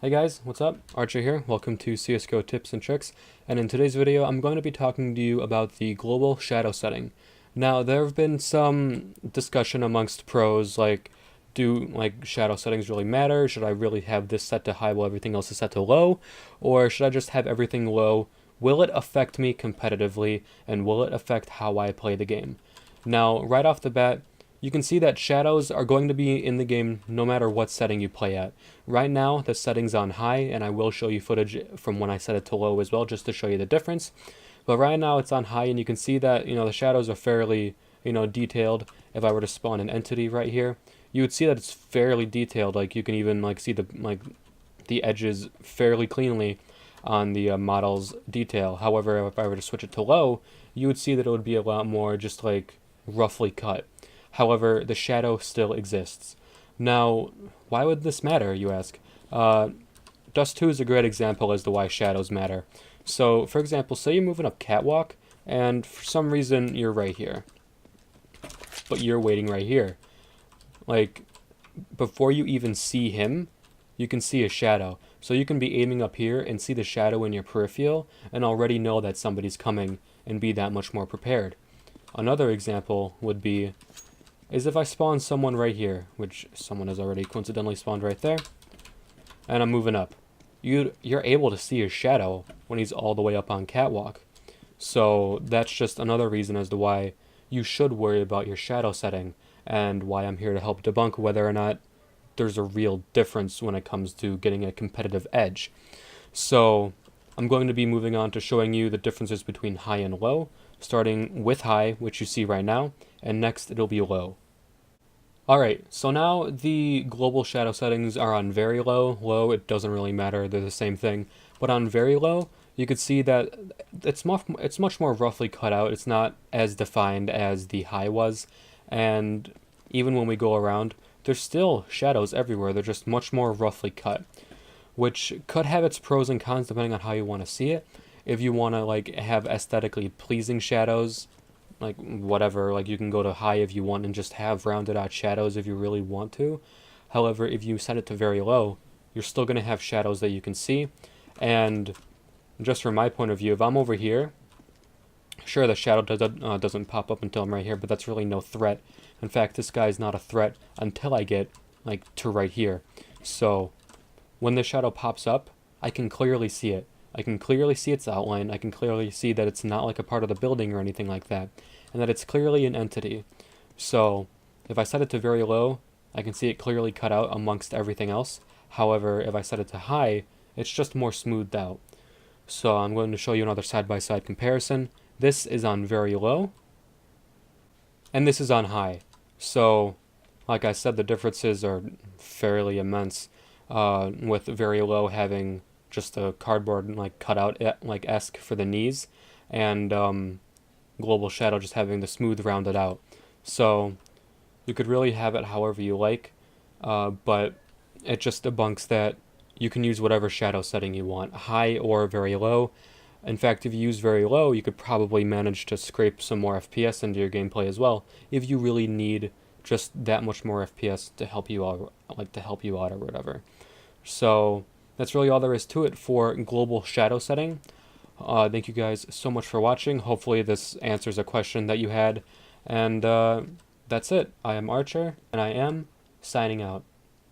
Hey guys, what's up? Archer here. Welcome to CSGO Tips and Tricks. And in today's video, I'm going to be talking to you about the global shadow setting. Now, there have been some discussion amongst pros, like, do shadow settings really matter? Should I really have this set to high while everything else is set to low? Or should I just have everything low? Will it affect me competitively? And will it affect how I play the game? Now, right off the bat, you can see that shadows are going to be in the game no matter what setting you play at. Right now, the setting's on high, and I will show you footage from when I set it to low as well, just to show you the difference. But right now it's on high, and you can see that, the shadows are fairly, detailed. If I were to spawn an entity right here, you would see that it's fairly detailed. Like, you can even, see the edges fairly cleanly on the model's detail. However, if I were to switch it to low, you would see that it would be a lot more just, roughly cut. However, the shadow still exists. Now, why would this matter, you ask? Dust 2 is a great example as to why shadows matter. So, for example, say you're moving up Catwalk, and for some reason you're right here. But you're waiting right here. Before you even see him, you can see a shadow. So you can be aiming up here and see the shadow in your peripheral, and already know that somebody's coming, and be that much more prepared. Another example would be is if I spawn someone right here, which someone has already coincidentally spawned right there, and I'm moving up. You're able to see his shadow when he's all the way up on Catwalk. So that's just another reason as to why you should worry about your shadow setting, and why I'm here to help debunk whether or not there's a real difference when it comes to getting a competitive edge. So I'm going to be moving on to showing you the differences between high and low, starting with high, which you see right now, and next it'll be low. Alright, so now the global shadow settings are on very low. Low, it doesn't really matter, they're the same thing. But on very low, you could see that it's much more roughly cut out. It's not as defined as the high was. And even when we go around, there's still shadows everywhere. They're just much more roughly cut, which could have its pros and cons depending on how you want to see it. If you want to have aesthetically pleasing shadows, whatever, you can go to high if you want and just have rounded out shadows if you really want to. However, if you set it to very low, you're still going to have shadows that you can see. And just from my point of view, if I'm over here, sure, the shadow doesn't pop up until I'm right here, but that's really no threat. In fact, this guy's not a threat until I get to right here. So when the shadow pops up, I can clearly see it. I can clearly see its outline. I can clearly see that it's not a part of the building or anything like that, and that it's clearly an entity. So if I set it to very low, I can see it clearly cut out amongst everything else. However, if I set it to high, it's just more smoothed out. So I'm going to show you another side-by-side comparison. This is on very low, and this is on high. So, like I said, the differences are fairly immense, with very low having just a cardboard cutout esque for the knees, and global shadow just having the smooth rounded out. So you could really have it however you like, but it just debunks that you can use whatever shadow setting you want, high or very low. In fact, if you use very low, you could probably manage to scrape some more FPS into your gameplay as well, if you really need just that much more FPS to help you out, or whatever. So that's really all there is to it for global shadow setting. Thank you guys so much for watching. Hopefully this answers a question that you had. And that's it. I am Archer, and I am signing out.